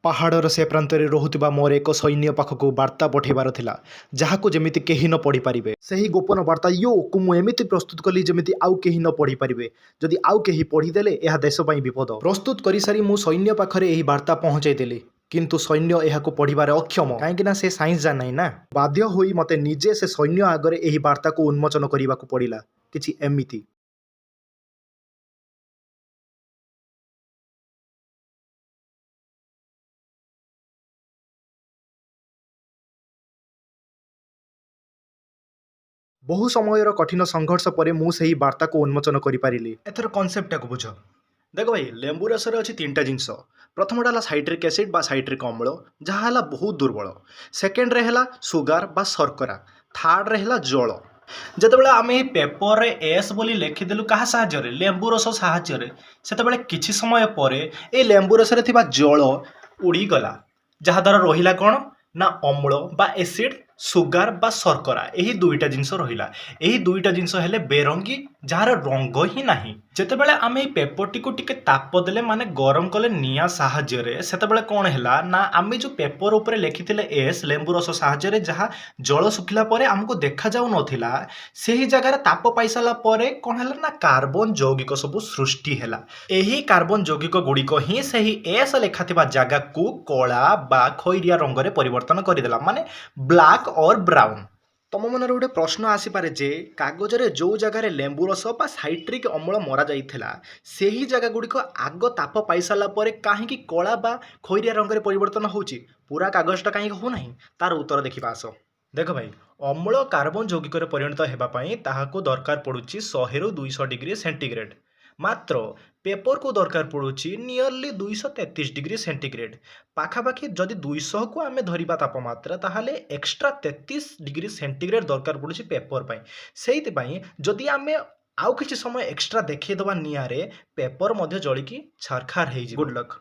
ପାହାଡ଼ର ସେ ପ୍ରାନ୍ତରେ ରହୁଥିବା ମୋର ଏକ ସୈନ୍ୟ ପାଖକୁ ବାର୍ତ୍ତା ପଠାଇବାର ଥିଲା, ଯାହାକୁ ଯେମିତି କେହି ନ ପଢ଼ିପାରିବେ। ସେହି ଗୋପନ ବାର୍ତ୍ତା ୟୋକୁ ମୁଁ ଏମିତି ପ୍ରସ୍ତୁତ କଲି ଯେମିତି ଆଉ କେହି ନ ପଢ଼ିପାରିବେ। ଯଦି ଆଉ କେହି ପଢ଼ିଦେଲେ ଏହା ଦେଶ ପାଇଁ ବିପଦ। ପ୍ରସ୍ତୁତ କରିସାରି ମୁଁ ସୈନ୍ୟ ପାଖରେ ଏହି ବାର୍ତ୍ତା ପହଞ୍ଚାଇଦେଲି। କିନ୍ତୁ ସୈନ୍ୟ ଏହାକୁ ପଢ଼ିବାରେ ଅକ୍ଷମ, କାହିଁକିନା ସେ ସାଇନ୍ସ ଜାଣିନାହିଁ ନା। ବାଧ୍ୟ ହୋଇ ମୋତେ ନିଜେ ସେ ସୈନ୍ୟ ଆଗରେ ଏହି ବାର୍ତ୍ତାକୁ ଉନ୍ମୋଚନ କରିବାକୁ ପଡ଼ିଲା। କିଛି ଏମିତି ବହୁ ସମୟର କଠିନ ସଂଘର୍ଷ ପରେ ମୁଁ ସେହି ବାର୍ତ୍ତାକୁ ଉନ୍ମୋଚନ କରିପାରିଲି। ଏଥର କନସେପ୍ଟଟାକୁ ବୁଝ। ଦେଖ ଭାଇ, ଲେମ୍ବୁ ରସରେ ଅଛି ତିନିଟା ଜିନିଷ। ପ୍ରଥମଟା ହେଲା ସାଇଟ୍ରିକ୍ ଏସିଡ୍ ବା ସାଇଟ୍ରିକ୍ ଅମ୍ଳ, ଯାହା ହେଲା ବହୁତ ଦୁର୍ବଳ। ସେକେଣ୍ଡରେ ହେଲା ସୁଗାର ବା ଶର୍କରା। ଥାର୍ଡ଼ରେ ହେଲା ଜଳ। ଯେତେବେଳେ ଆମେ ଏହି ପେପରରେ ଏସ୍ ବୋଲି ଲେଖିଦେଲୁ କାହା ସାହାଯ୍ୟରେ? ଲେମ୍ବୁ ରସ ସାହାଯ୍ୟରେ। ସେତେବେଳେ କିଛି ସମୟ ପରେ এই ଲେମ୍ବୁ ରସରେ ଥିବା ଜଳ ଉଡ଼ିଗଲା, ଯାହାଦ୍ୱାରା ରହିଲା କ'ଣ ନା ଅମ୍ଳ ବା ଏସିଡ୍, ସୁଗାର ବା ଶର୍କରା। ଏହି ଦୁଇଟା ଜିନିଷ ରହିଲା। ଏହି ଦୁଇଟା ଜିନିଷ ହେଲେ ବେରଙ୍ଗୀ, ଯାହାର ରଙ୍ଗ ହିଁ ନାହିଁ। ଯେତେବେଳେ ଆମେ ଏହି ପେପରଟିକୁ ଟିକେ ତାପ ଦେଲେ, ମାନେ ଗରମ କଲେ ନିଆଁ ସାହାଯ୍ୟରେ, ସେତେବେଳେ କ'ଣ ହେଲା ନା ଆମେ ଯେଉଁ ପେପର ଉପରେ ଲେଖିଥିଲେ ଏସ୍ ଲେମ୍ବୁ ରସ ସାହାଯ୍ୟରେ, ଯାହା ଜଳ ଶୁଖିଲା ପରେ ଆମକୁ ଦେଖାଯାଉନଥିଲା, ସେହି ଜାଗାରେ ତାପ ପାଇସାରିଲା ପରେ କ'ଣ ହେଲା ନା କାର୍ବନ ଯୌଗିକ ସବୁ ସୃଷ୍ଟି ହେଲା। ଏହି କାର୍ବନ ଯୌଗିକ ଗୁଡ଼ିକ ହିଁ ସେହି ଏସ୍ ଲେଖାଥିବା ଜାଗାକୁ କଳା ବା ଖଇରିଆ ରଙ୍ଗରେ ପରିବର୍ତ୍ତନ କରିଦେଲା, ମାନେ ବ୍ଲାକ୍ ଅର୍ ବ୍ରାଉନ୍। ତମ ମନରେ ଗୋଟେ ପ୍ରଶ୍ନ ଆସିପାରେ ଯେ କାଗଜରେ ଯେଉଁ ଜାଗାରେ ଲେମ୍ବୁ ରସ ବା ସାଇଟ୍ରିକ୍ ଅମ୍ଳ ମରାଯାଇଥିଲା, ସେହି ଜାଗା ଗୁଡ଼ିକ ଆଗ ତାପ ପାଇସାରିଲା ପରେ କାହିଁକି କଳା ବା ଖଇରିଆ ରଙ୍ଗରେ ପରିବର୍ତ୍ତନ ହେଉଛି? ପୁରା କାଗଜଟା କାହିଁକି ହେଉନାହିଁ? ତାର ଉତ୍ତର ଦେଖିବା ଆସ। ଦେଖ ଭାଇ, ଅମ୍ଳ କାର୍ବନ ଯୌଗିକରେ ପରିଣତ ହେବା ପାଇଁ ତାହାକୁ ଦରକାର ପଡ଼ୁଛି 100ରୁ 200 ଡିଗ୍ରୀ ସେଣ୍ଟିଗ୍ରେଡ୍। ମାତ୍ର ପେପରକୁ ଦରକାର ପଡ଼ୁଛି ନିୟରଲି 233 ଡିଗ୍ରୀ ସେଣ୍ଟିଗ୍ରେଡ୍। ପାଖାପାଖି ଯଦି 200କୁ ଆମେ ଧରିବା ତାପମାତ୍ରା, ତାହେଲେ ଏକ୍ସଟ୍ରା 33 ଡିଗ୍ରୀ ସେଣ୍ଟିଗ୍ରେଡ୍ ଦରକାର ପଡ଼ୁଛି ପେପର ପାଇଁ। ସେଇଥିପାଇଁ ଯଦି ଆମେ ଆଉ କିଛି ସମୟ ଏକ୍ସଟ୍ରା ଦେଖେଇଦେବା ନିଆଁରେ, ପେପର ମଧ୍ୟ ଜଳିକି ଛାରଖାର ହେଇଯିବ। Good lock.